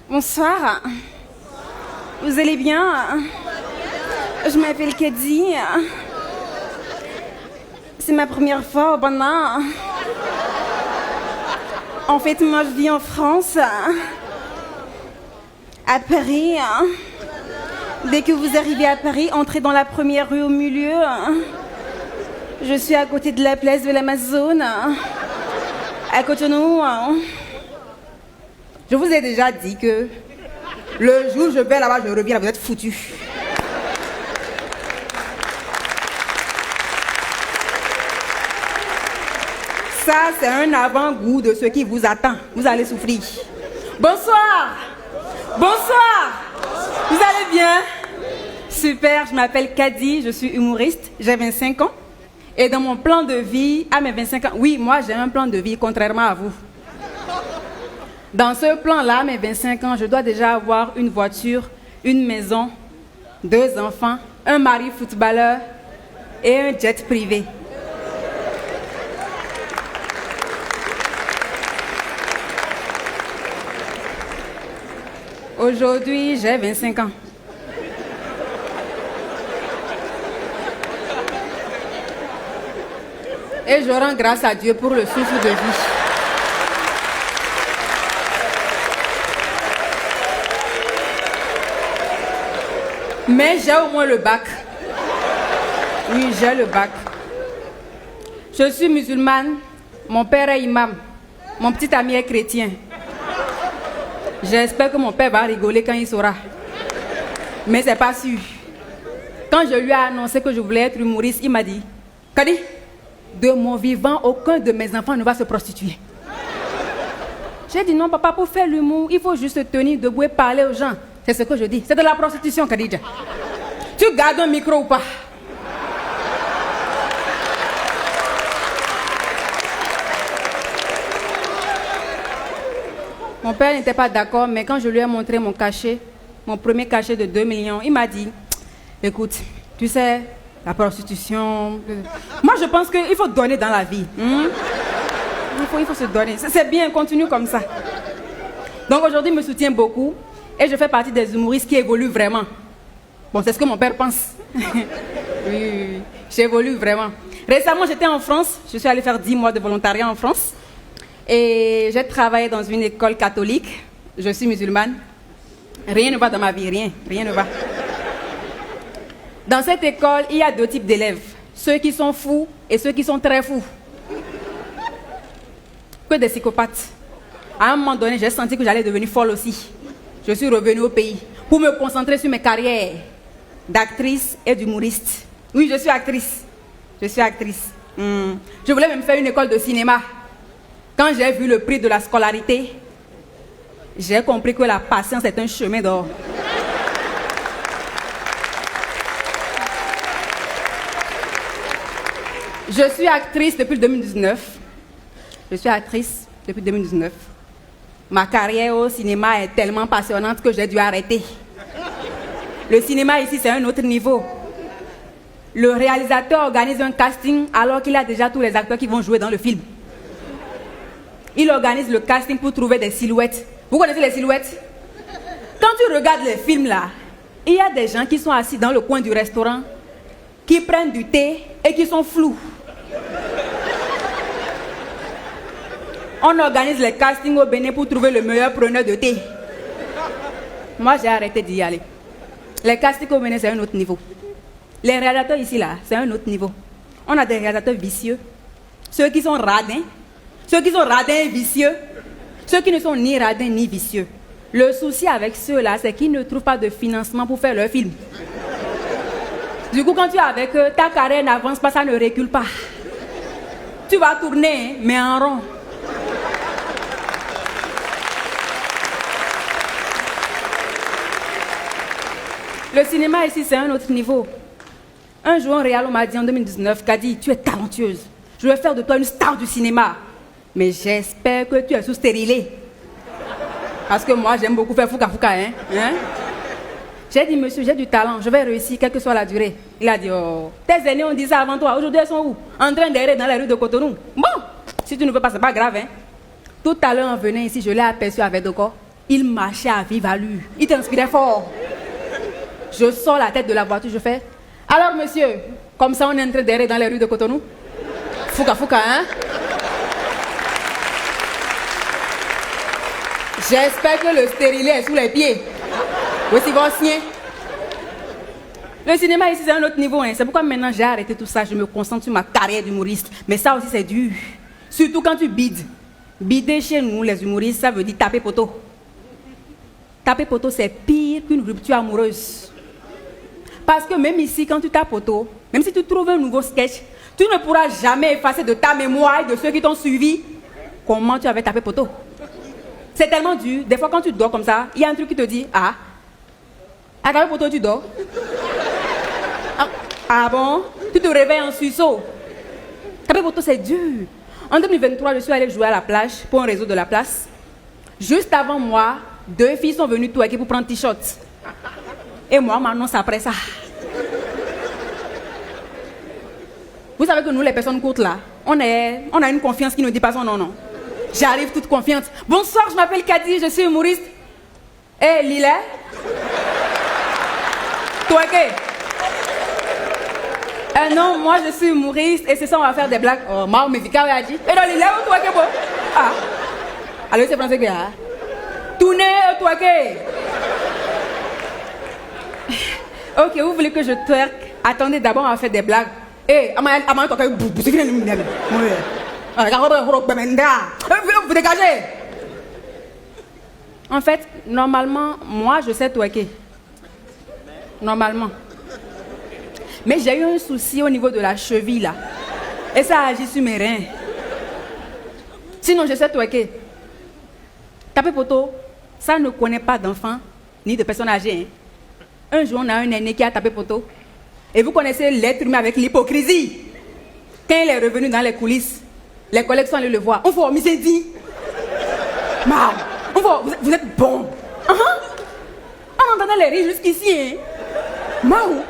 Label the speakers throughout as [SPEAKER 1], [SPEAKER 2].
[SPEAKER 1] Bonsoir. Vous allez bien? Je m'appelle Kadi. C'est ma première fois au Bénin. En fait, moi, je vis en France, à Paris. Dès que vous arrivez à Paris, entrez dans la première rue au milieu. Je suis à côté de la place de l'Amazone, à Cotonou. Je vous ai déjà dit que le jour où je vais là-bas, je reviens là, vous êtes foutus. Ça, c'est un avant-goût de ce qui vous attend. Vous allez souffrir. Bonsoir. Bonsoir. Vous allez bien? Super, je m'appelle Kadi, je suis humoriste, j'ai 25 ans. Et dans mon plan de vie, à mes 25 ans, oui, moi j'ai un plan de vie, contrairement à vous. Dans ce plan-là, à mes 25 ans, je dois déjà avoir une voiture, une maison, 2 enfants, un mari footballeur et un jet privé. Aujourd'hui, j'ai 25 ans. Et je rends grâce à Dieu pour le souffle de vie. Mais j'ai au moins le bac. Oui, j'ai le bac. Je suis musulmane. Mon père est imam. Mon petit ami est chrétien. J'espère que mon père va rigoler quand il saura. Mais c'est pas sûr. Quand je lui ai annoncé que je voulais être humoriste, il m'a dit, Kadi, de mon vivant, aucun de mes enfants ne va se prostituer. J'ai dit non, papa, pour faire l'humour, il faut juste se tenir debout et parler aux gens. C'est ce que je dis. C'est de la prostitution, Khadija. Tu gardes un micro ou pas? Mon père n'était pas d'accord, mais quand je lui ai montré mon cachet, mon premier cachet de 2 millions, il m'a dit, écoute, tu sais, la prostitution... Moi, je pense qu'il faut donner dans la vie. Il faut se donner. C'est bien, continue comme ça. Donc aujourd'hui, il me soutient beaucoup et je fais partie des humoristes qui évoluent vraiment. Bon, c'est ce que mon père pense. Oui, j'évolue vraiment. Récemment, j'étais en France. Je suis allée faire 10 mois de volontariat en France. Et j'ai travaillé dans une école catholique. Je suis musulmane. Rien ne va dans ma vie, rien ne va. Dans cette école, il y a 2 types d'élèves. Ceux qui sont fous et ceux qui sont très fous. Que des psychopathes. À un moment donné, j'ai senti que j'allais devenir folle aussi. Je suis revenue au pays pour me concentrer sur mes carrières d'actrice et d'humoriste. Oui, je suis actrice. Je voulais même faire une école de cinéma. Quand j'ai vu le prix de la scolarité, j'ai compris que la patience est un chemin d'or. Je suis actrice depuis 2019. Ma carrière au cinéma est tellement passionnante que j'ai dû arrêter. Le cinéma ici, c'est un autre niveau. Le réalisateur organise un casting alors qu'il a déjà tous les acteurs qui vont jouer dans le film. Il organise le casting pour trouver des silhouettes. Vous connaissez les silhouettes? Quand tu regardes les films là, il y a des gens qui sont assis dans le coin du restaurant, qui prennent du thé et qui sont flous. On organise les castings au Bénin pour trouver le meilleur preneur de thé. Moi, j'ai arrêté d'y aller. Les castings au Bénin, c'est un autre niveau. Les réalisateurs ici, là, c'est un autre niveau. On a des réalisateurs vicieux. Ceux qui sont radins. Ceux qui sont radins et vicieux. Ceux qui ne sont ni radins ni vicieux. Le souci avec ceux-là, c'est qu'ils ne trouvent pas de financement pour faire leur film. Du coup, quand tu es avec eux, ta carrière n'avance pas, ça ne recule pas. Tu vas tourner, mais en rond. Le cinéma ici, c'est un autre niveau. Un jour, en réel, on m'a dit en 2019, Kadi, tu es talentueuse. Je vais faire de toi une star du cinéma. Mais j'espère que tu es sous-stérilée. Parce que moi, j'aime beaucoup faire fouka-fouka, hein? J'ai dit, monsieur, j'ai du talent, je vais réussir, quelle que soit la durée. Il a dit, oh, tes aînés ont dit ça avant toi, aujourd'hui elles sont où? En train d'errer dans les rues de Cotonou. Bon, si tu ne veux pas, c'est pas grave, hein? Tout à l'heure, en venant ici, je l'ai aperçu avec Doko. Il marchait à vive allure. Il transpirait fort. Je sors la tête de la voiture, je fais... Alors, monsieur, comme ça, on est en train d'errer dans les rues de Cotonou? Fouca, fouca, hein? J'espère que le stérilet est sous les pieds. Voici votre sien. Le cinéma ici, c'est un autre niveau. Hein. C'est pourquoi maintenant j'ai arrêté tout ça. Je me concentre sur ma carrière d'humoriste. Mais ça aussi, c'est dur. Surtout quand tu bides. Bider chez nous, les humoristes, ça veut dire taper poteau. Taper poteau, c'est pire qu'une rupture amoureuse. Parce que même ici, quand tu tapes poteau, même si tu trouves un nouveau sketch, tu ne pourras jamais effacer de ta mémoire et de ceux qui t'ont suivi comment tu avais tapé poteau. C'est tellement dur. Des fois, quand tu dors comme ça, il y a un truc qui te dit, ah, à taper poteau, tu dors. Ah bon? Tu te réveilles en sursaut. Taper poteau, c'est dur. En 2023, je suis allée jouer à la plage pour un réseau de la place. Juste avant moi, 2 filles sont venues twerker pour prendre t-shirt. Et moi, on m'annonce après ça. Vous savez que nous, les personnes courtes là, on a une confiance qui ne dit pas son nom, non. J'arrive toute confiante. Bonsoir, je m'appelle Kadi, je suis humoriste. Eh, Lila? Twerker? Non, moi je suis humoriste et c'est ça, on va faire des blagues. Oh, moi, mais Vika a dit. Et non, Lila, où twerker, bon? Ah. Alors, c'est français que là. Tournez, twerker. Ok, vous voulez que je twerk? Attendez, d'abord, on va faire des blagues. Eh, vous dégagez. En fait, normalement, moi, je sais twerker. Normalement. Mais j'ai eu un souci au niveau de la cheville, là. Et ça agit sur mes reins. Sinon, je sais twerker. Taper poteau, ça ne connaît pas d'enfants, ni de personnes âgées. Hein. Un jour, on a un aîné qui a tapé poteau. Et vous connaissez l'être humain avec l'hypocrisie. Quand il est revenu dans les coulisses, les collègues sont allés le voir. On voit, mais c'est dit. Mam, on voit, vous êtes bon. On entendait les rires jusqu'ici. Hein. Mam,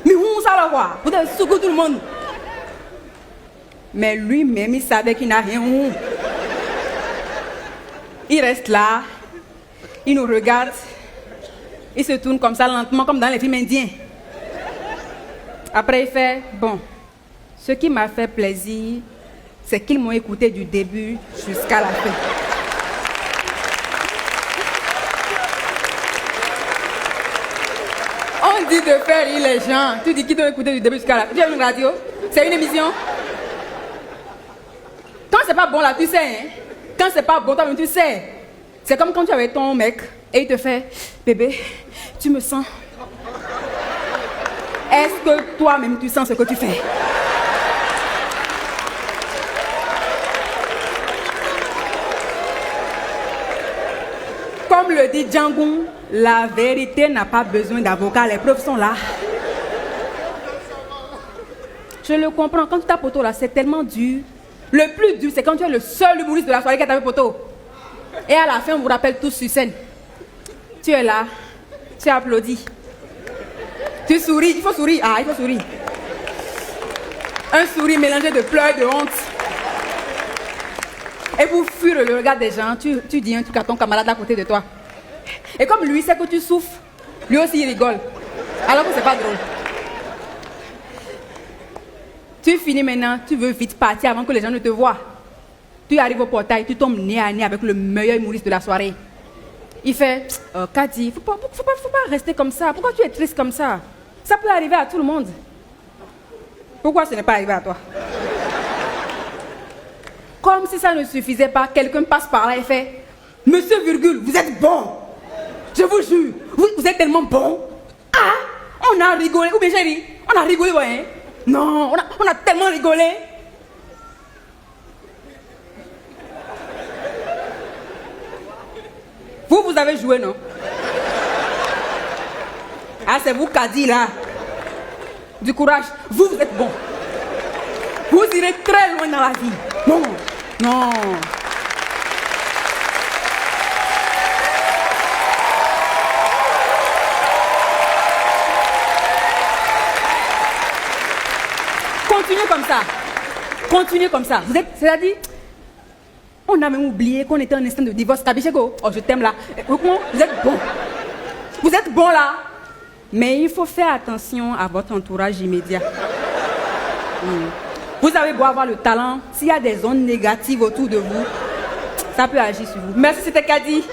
[SPEAKER 1] mais où ça la voir? Vous êtes secoué tout le monde. Mais lui-même, il savait qu'il n'a rien. Il reste là. Il nous regarde. Il se tourne comme ça lentement, comme dans les films indiens. Après, il fait, bon, ce qui m'a fait plaisir, c'est qu'ils m'ont écouté du début jusqu'à la fin. On dit de faire rire les gens. Tu dis qu'ils t'ont écouté du début jusqu'à la fin. Tu as une radio? C'est une émission? Quand c'est pas bon là, tu sais. Hein? Quand c'est pas bon, toi-même, tu sais. C'est comme quand tu avais ton mec et il te fait, bébé, tu me sens. Est-ce que toi-même tu sens ce que tu fais? Comme le dit Django, la vérité n'a pas besoin d'avocat, les preuves sont là. Je le comprends, quand tu tapes poteau là, c'est tellement dur. Le plus dur, c'est quand tu es le seul humoriste de la soirée qui a tapé poteau. Et à la fin, on vous rappelle tous sur scène. Tu es là, tu applaudis. Tu souris, il faut sourire. Ah, il faut sourire. Un sourire mélangé de pleurs et de honte. Et pour fuir le regard des gens, tu dis un truc à ton camarade à côté de toi. Et comme lui sait que tu souffres, lui aussi il rigole. Alors que c'est pas drôle. Tu finis maintenant, tu veux vite partir avant que les gens ne te voient. Tu arrives au portail, tu tombes nez à nez avec le meilleur humoriste de la soirée. Il fait, Kadi, faut pas rester comme ça. Pourquoi tu es triste comme ça? Ça peut arriver à tout le monde. Pourquoi ce n'est pas arrivé à toi? Comme si ça ne suffisait pas, quelqu'un passe par là et fait, Monsieur Virgule, vous êtes bon. Je vous jure, vous êtes tellement bon. Ah, on a rigolé. Ou bien chérie, on a rigolé, ouais. Non, on a tellement rigolé. Vous avez joué, non? Ah, c'est vous, Kadi, là. Du courage. Vous êtes bon. Vous irez très loin dans la vie. Non, non. Continuez comme ça. Continuez comme ça. Vous êtes, c'est-à-dire, On a même oublié qu'on était en instant de divorce. Kabichego, oh, je t'aime là. Vous êtes bon. Vous êtes bon là. Mais il faut faire attention à votre entourage immédiat. Vous avez beau avoir le talent, s'il y a des zones négatives autour de vous, ça peut agir sur vous. Merci, c'était Kadi.